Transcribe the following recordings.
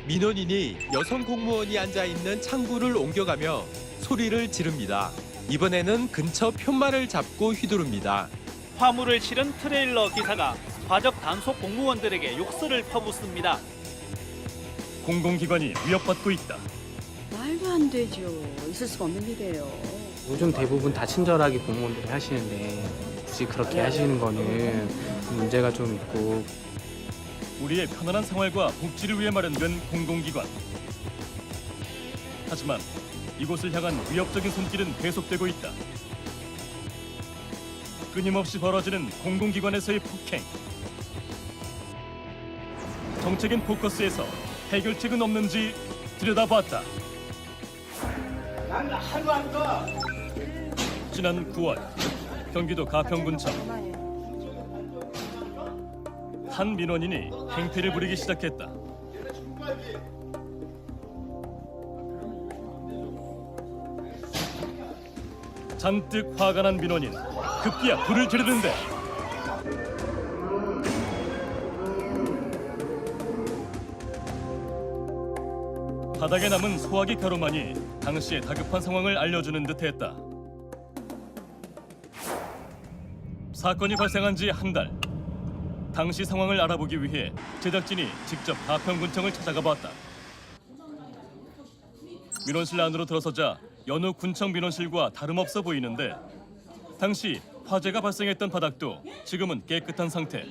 민원인이 여성 공무원이 앉아 있는 창구를 옮겨가며 소리를 지릅니다. 이번에는 근처 편말을 잡고 휘두릅니다. 화물을 실은 트레일러 기사가 과적 단속 공무원들에게 욕설을 퍼붓습니다. 공공기관이 위협받고 있다. 말도 안 되죠. 있을 수가 없는 일이에요. 요즘 대부분 다 친절하게 공무원들이 하시는데 굳이 그렇게 하시는 거는 문제가 좀 있고. 우리의 편안한 생활과 복지를 위해 마련된 공공기관. 하지만 이곳을 향한 위협적인 손길은 계속되고 있다. 끊임없이 벌어지는 공공기관에서의 폭행. 정책인 포커스에서 해결책은 없는지 들여다봤다. 지난 9월 경기도 가평군청 한 민원인이 행패를 부리기 시작했다. 잔뜩 화가 난 민원인 급기야 불을 지르는데 바닥에 남은 소화기 가루만이 당시의 다급한 상황을 알려주는 듯했다. 사건이 발생한 지 한 달. 당시 상황을 알아보기 위해 제작진이 직접 가평군청을 찾아가 봤다. 민원실 안으로 들어서자 여느 군청 민원실과 다름없어 보이는데 당시 화재가 발생했던 바닥도 지금은 깨끗한 상태.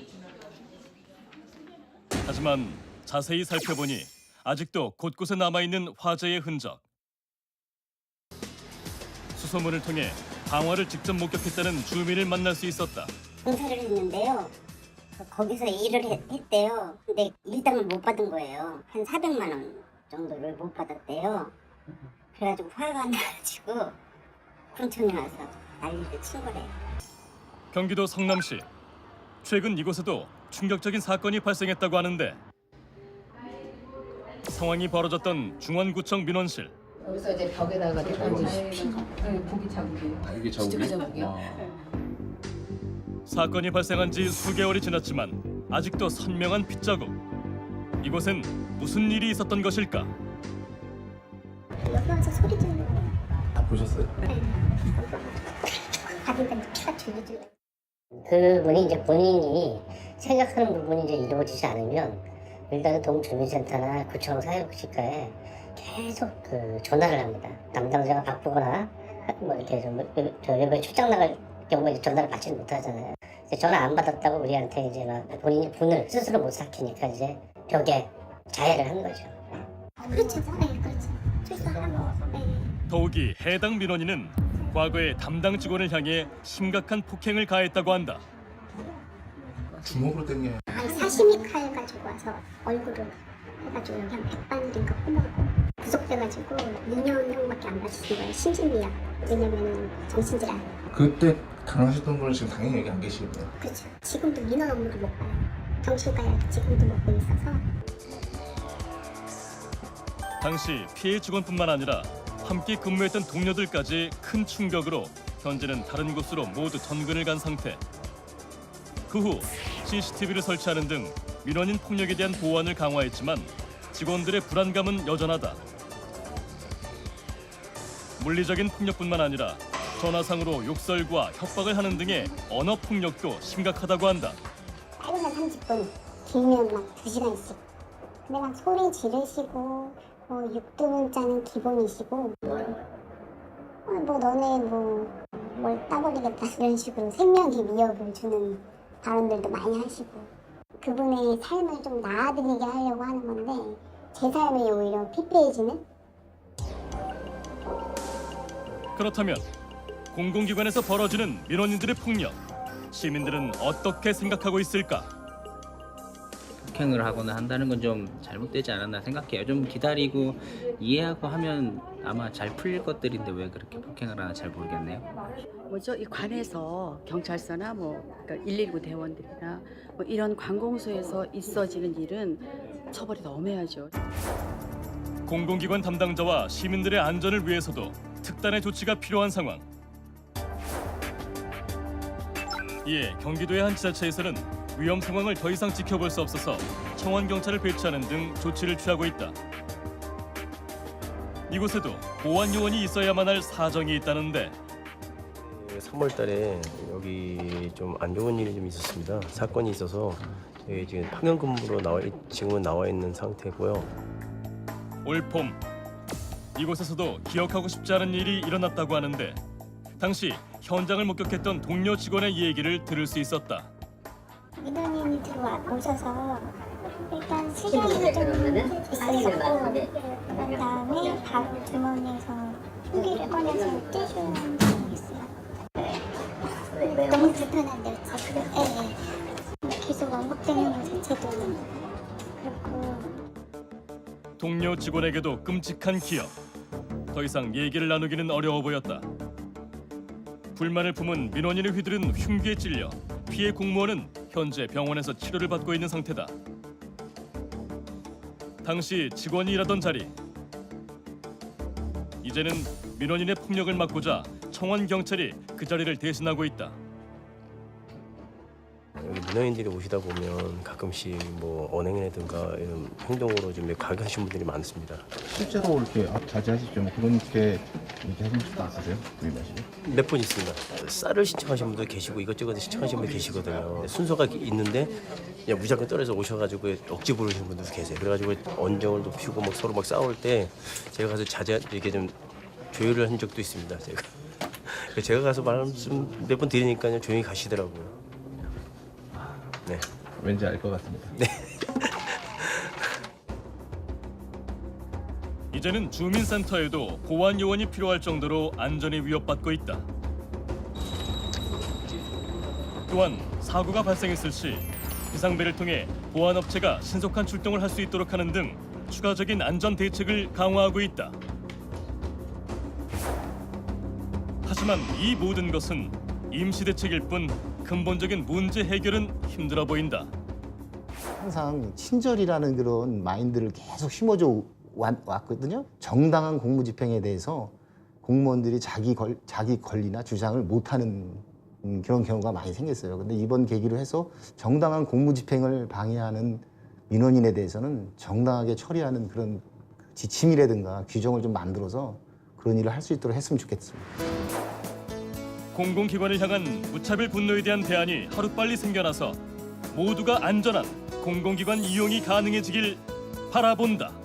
하지만 자세히 살펴보니 아직도 곳곳에 남아있는 화재의 흔적. 수소문을 통해 방화를 직접 목격했다는 주민을 만날 수 있었다. 공사를 했는데요. 거기서 일을 했대요. 근데 일당을 못 받은 거예요. 한 400만 원 정도를 못 받았대요. 그래가지고 화가 나가지고 군청에 와서 난리를 친 거래요. 경기도 성남시. 최근 이곳에도 충격적인 사건이 발생했다고 하는데 상황이 벌어졌던 중원구청 민원실. 여기서 이제 벽에다가 대단지 핀 거. 고기 자국이. 이게 진짜 자국이? 자국이요? 사건이 발생한 지 수개월이 지났지만 아직도 선명한 핏자국. 이곳엔 무슨 일이 있었던 것일까? 여기 와서 소리 지르는 거예요. 다 보셨어요? 아들한테 피가 줄줄줄. 그분이 이제 본인이 생각하는 부분이 이제 이루어지지 않으면 일단은 동주민센터나 구청 사회복지과에 계속 전화를 합니다. 담당자가 바쁘거나 뭐 이렇게 저 외부에 출장 나갈 경우에 전화를 받지 못하잖아요. 이제 전화 안 받았다고 우리한테 이제 막 본인이 분을 스스로 못 삭히니까 이제 벽에 자해를 한 거죠. 그렇죠, 네, 그렇죠. 출석하고. 네. 더욱이 해당 민원인은 과거에 담당 직원을 향해 심각한 폭행을 가했다고 한다. 주먹으로 땡겨. 한 사시미 칼 가지고 와서 얼굴을 해가지고 여기 한 100바늘인가 꼽아고 구속돼가지고 2년형밖에 안 받으신 거예요. 심신미약. 왜냐면은 정신질환. 그때 당하셨던 분은 지금 당연히 여기 안 계시고요. 그렇죠. 지금도 민원 업무를 못 봐요. 정신과약 지금도 먹고 있어서. 당시 피해 직원뿐만 아니라 함께 근무했던 동료들까지 큰 충격으로 현재는 다른 곳으로 모두 전근을 간 상태. 그 후 CCTV를 설치하는 등 민원인 폭력에 대한 보완을 강화했지만 직원들의 불안감은 여전하다. 물리적인 폭력뿐만 아니라 전화상으로 욕설과 협박을 하는 등의 언어 폭력도 심각하다고 한다. 짧으면 30분, 길면 막 2시간씩. 근데 막 소리 지르시고 육두문자는 기본이시고 뭐 너네 뭘 따버리겠다 이런 식으로 생명에 위협을 주는 발언들도 많이 하시고 그분의 삶을 좀 나아드리게 하려고 하는 건데 제 삶이 오히려 피폐해지는? 그렇다면 공공기관에서 벌어지는 민원인들의 폭력, 시민들은 어떻게 생각하고 있을까? 폭행을 하거나 한다는 건 좀 잘못되지 않았나 생각해요. 좀 기다리고 이해하고 하면 아마 잘 풀릴 것들인데 왜 그렇게 폭행을 하나 잘 모르겠네요. 뭐죠? 이 관에서 경찰서나 그러니까 119 대원들이나 이런 관공서에서 있어지는 일은 처벌이 너무해야죠. 공공기관 담당자와 시민들의 안전을 위해서도 특단의 조치가 필요한 상황. 이에 경기도의 한 지자체에서는 위험 상황을 더 이상 지켜볼 수 없어서 청원 경찰을 배치하는 등 조치를 취하고 있다. 이곳에도 보안 요원이 있어야만 할 사정이 있다는데 3월 달에 여기 좀 안 좋은 일이 좀 있었습니다. 사건이 있어서 여기 지금 파견 근무로 지금은 나와 있는 상태고요. 올 봄 이곳에서도 기억하고 싶지 않은 일이 일어났다고 하는데 당시 현장을 목격했던 동료 직원의 얘기를 들을 수 있었다. 민원인이 오셔서 일단 시간이 좀 있었고 그런 다음에 바로 주머니에서 흉기를 꺼내서 떼주는 적이 있어요. 너무 불편한데요. 계속 왕복되는 것 자체도 그렇고. 동료 직원에게도 끔찍한 기억. 더 이상 얘기를 나누기는 어려워 보였다. 불만을 품은 민원인을 휘두른 흉기에 찔려 피해 공무원은 현재 병원에서 치료를 받고 있는 상태다. 당시 직원이 일하던 자리. 이제는 민원인의 폭력을 막고자 청원 경찰이 그 자리를 대신하고 있다. 여기 민원인들이 오시다 보면 가끔씩 뭐 언행이라든가 이런 행동으로 좀 가격하신 분들이 많습니다. 실제로 이렇게 자제하십시오. 뭐 그렇게 하신 적도 있으세요? 구입하시죠? 몇 분 있습니다. 쌀을 신청하신 분도 계시고 이것저것 신청하신 분도 계시거든요. 순서가 있는데 그냥 무작정 떨어져 오셔가지고 억지 부르시는 분들도 계세요. 그래가지고 언정을 높이고 막 서로 막 싸울 때 제가 가서 이렇게 좀 조율을 한 적도 있습니다. 제가 가서 말씀 몇 번 드리니까요 조용히 가시더라고요. 네. 왠지 알 것 같습니다. 네. 이제는 주민센터에도 보안 요원이 필요할 정도로 안전이 위협받고 있다. 또한 사고가 발생했을 시 비상벨을 통해 보안업체가 신속한 출동을 할 수 있도록 하는 등 추가적인 안전 대책을 강화하고 있다. 하지만 이 모든 것은 임시 대책일 뿐 근본적인 문제 해결은 힘들어 보인다. 항상 친절이라는 그런 마인드를 계속 심어줘 왔거든요. 정당한 공무집행에 대해서 공무원들이 자기 권리나 주장을 못하는 그런 경우가 많이 생겼어요. 근데 이번 계기로 해서 정당한 공무집행을 방해하는 민원인에 대해서는 정당하게 처리하는 그런 지침이라든가 규정을 좀 만들어서 그런 일을 할 수 있도록 했으면 좋겠습니다. 공공기관을 향한 무차별 분노에 대한 대안이 하루빨리 생겨나서 모두가 안전한 공공기관 이용이 가능해지길 바라본다.